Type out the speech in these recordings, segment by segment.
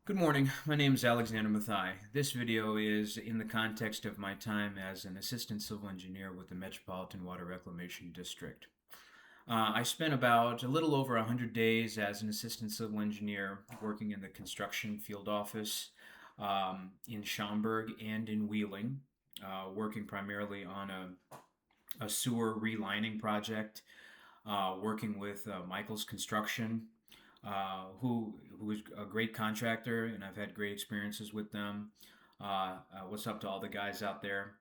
Good morning. My name is Alexander Mathai. This video is in the context of my time as an assistant civil engineer with the Metropolitan Water Reclamation District. I spent about a little over 100 days as an assistant civil engineer working in the construction field office in Schaumburg and in Wheeling, working primarily on a sewer relining project, working with Michael's Construction, who is a great contractor, and I've had great experiences with them. What's up to all the guys out there?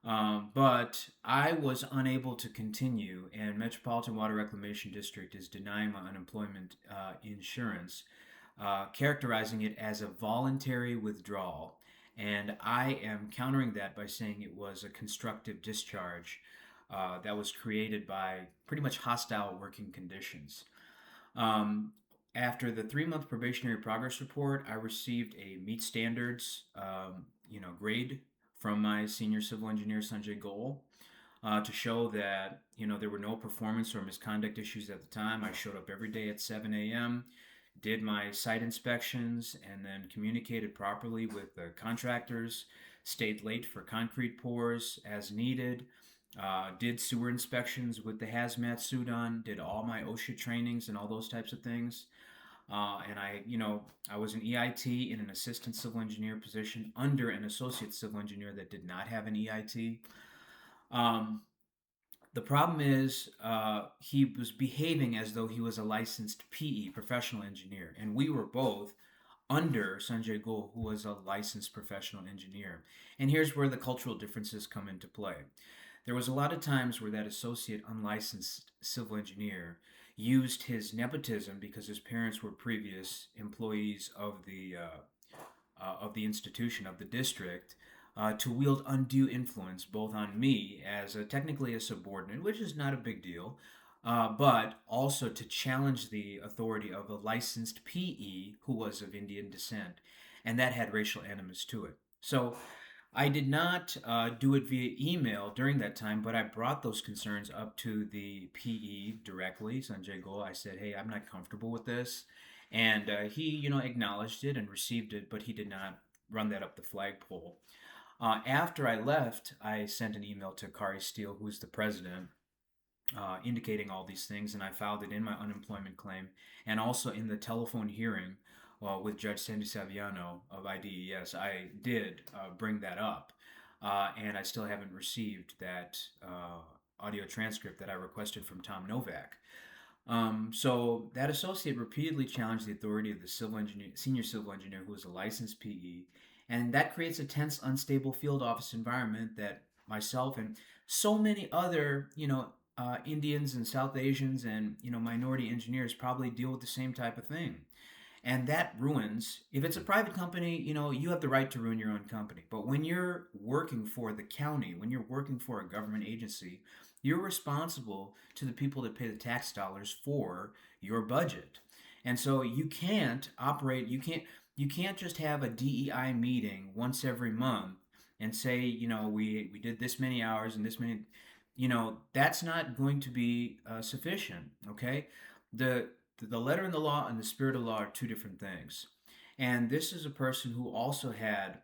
But I was unable to continue, and Metropolitan Water Reclamation District is denying my unemployment insurance, characterizing it as a voluntary withdrawal. And I am countering that by saying it was a constructive discharge that was created by pretty much hostile working conditions. Um, After the 3 month probationary progress report, I received a meet standards, grade from my senior civil engineer Sanjay Goel to show that there were no performance or misconduct issues at the time. I showed up every day at 7 a.m., did my site inspections, and then communicated properly with the contractors. Stayed late for concrete pours as needed. Did sewer inspections with the hazmat suit on. Did all my OSHA trainings and all those types of things. And I was an EIT in an assistant civil engineer position under an associate civil engineer that did not have an EIT. Um, the problem is he was behaving as though he was a licensed PE, professional engineer, and we were both under Sanjay Goel, who was a licensed professional engineer. And here's where the cultural differences come into play. There was a lot of times where that associate unlicensed civil engineer used his nepotism because his parents were previous employees of the institution of the district to wield undue influence both on me as technically a subordinate, which is not a big deal, but also to challenge the authority of a licensed PE who was of Indian descent, and that had racial animus to it. So I did not do it via email during that time, but I brought those concerns up to the PE directly, Sanjay Goel. I said, "Hey, I'm not comfortable with this," and he acknowledged it and received it, but he did not run that up the flagpole. After I left, I sent an email to Kari Steele, who's the president, indicating all these things, and I filed it in my unemployment claim and also in the telephone hearing with Judge Sandy Saviano of IDES. I did bring that up, and I still haven't received that audio transcript that I requested from Tom Novak. So that associate repeatedly challenged the authority of the senior civil engineer, who was a licensed PE, and that creates a tense, unstable field office environment that myself and so many other, Indians and South Asians and minority engineers probably deal with the same type of thing. And that ruins, if it's a private company, you have the right to ruin your own company. But when you're working for the county, when you're working for a government agency, you're responsible to the people that pay the tax dollars for your budget. And so you can't operate, you can't just have a DEI meeting once every month and say, we did this many hours and this many, that's not going to be sufficient, okay? The letter in the law and the spirit of law are two different things. And this is a person who also had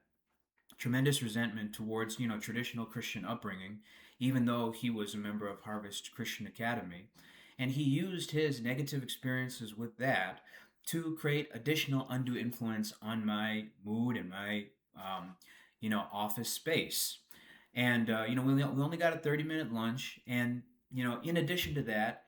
tremendous resentment towards, traditional Christian upbringing, even though he was a member of Harvest Christian Academy. And he used his negative experiences with that to create additional undue influence on my mood and my, office space. And, we only got a 30-minute lunch. And, in addition to that,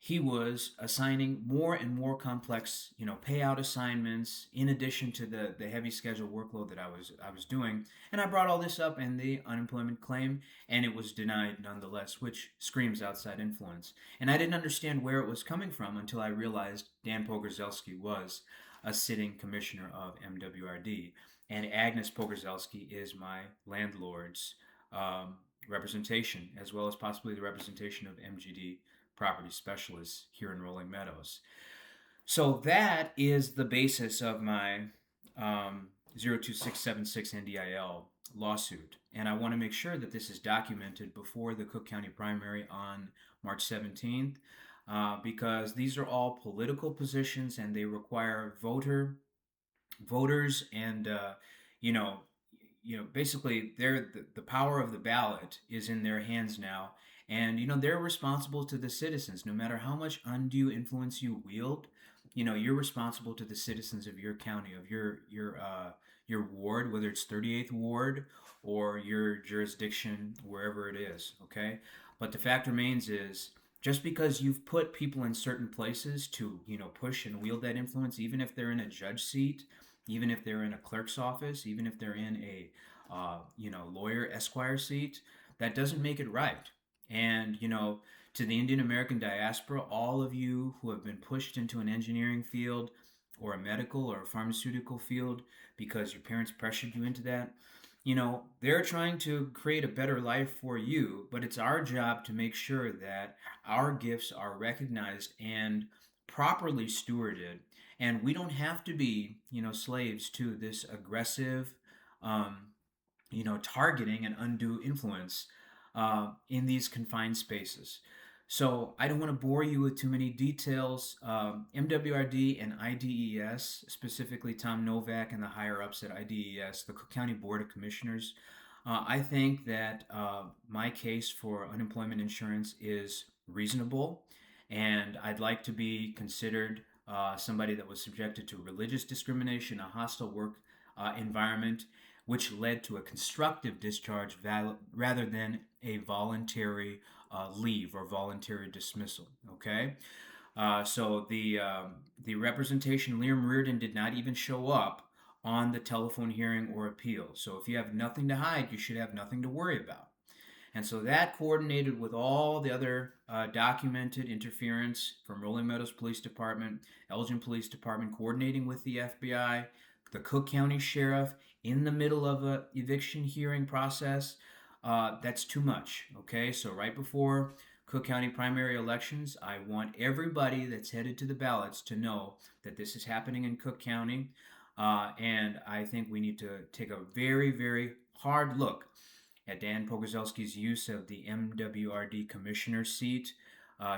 he was assigning more and more complex, payout assignments in addition to the heavy schedule workload that I was doing. And I brought all this up in the unemployment claim, and it was denied nonetheless, which screams outside influence. And I didn't understand where it was coming from until I realized Dan Pogorzelski was a sitting commissioner of MWRD, and Agnes Pogorzelski is my landlord's representation, as well as possibly the representation of MGD property specialists here in Rolling Meadows. So that is the basis of my 02676 NDIL lawsuit. And I want to make sure that this is documented before the Cook County primary on March 17th, because these are all political positions and they require voter voters and you know basically the power of the ballot is in their hands now, and they're responsible to the citizens. No matter how much undue influence you wield, you're responsible to the citizens of your county, of your ward, whether it's 38th ward or your jurisdiction, wherever it is. Okay, but the fact remains is, just because you've put people in certain places to push and wield that influence, even if they're in a judge seat, even if they're in a clerk's office, even if they're in a lawyer esquire seat, that doesn't make it right. And to the Indian American diaspora, all of you who have been pushed into an engineering field or a medical or a pharmaceutical field because your parents pressured you into that, they're trying to create a better life for you, but it's our job to make sure that our gifts are recognized and properly stewarded. And we don't have to be, slaves to this aggressive, um, targeting and undue influence in these confined spaces. So I don't want to bore you with too many details. MWRD and IDES, specifically Tom Novak and the higher ups at IDES, the Cook County Board of Commissioners, I think that my case for unemployment insurance is reasonable, and I'd like to be considered somebody that was subjected to religious discrimination, a hostile work environment, which led to a constructive discharge rather than a voluntary leave or voluntary dismissal. Okay, so the representation, Liam Reardon, did not even show up on the telephone hearing or appeal. So if you have nothing to hide, you should have nothing to worry about. And so that coordinated with all the other documented interference from Rolling Meadows Police Department, Elgin Police Department, coordinating with the FBI, the Cook County Sheriff in the middle of a eviction hearing process. That's too much. Okay, so right before Cook County primary elections, I want everybody that's headed to the ballots to know that this is happening in Cook County. And I think we need to take a very, very hard look at Dan Pogorzelski's use of the MWRD commissioner seat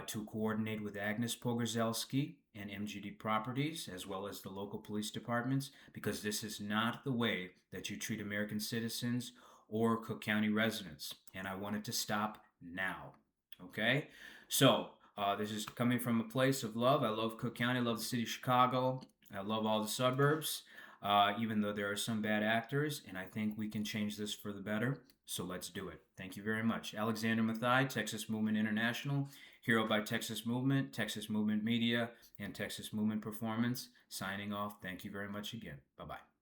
to coordinate with Agnes Pogorzelski and MGD Properties, as well as the local police departments, because this is not the way that you treat American citizens or Cook County residents. And I want it to stop now. Okay? So, this is coming from a place of love. I love Cook County. I love the city of Chicago. I love all the suburbs, even though there are some bad actors, and I think we can change this for the better. So let's do it. Thank you very much. Alexander Mathai, Texas Movement International, Hero by Texas Movement, Texas Movement Media, and Texas Movement Performance, signing off. Thank you very much again. Bye-bye.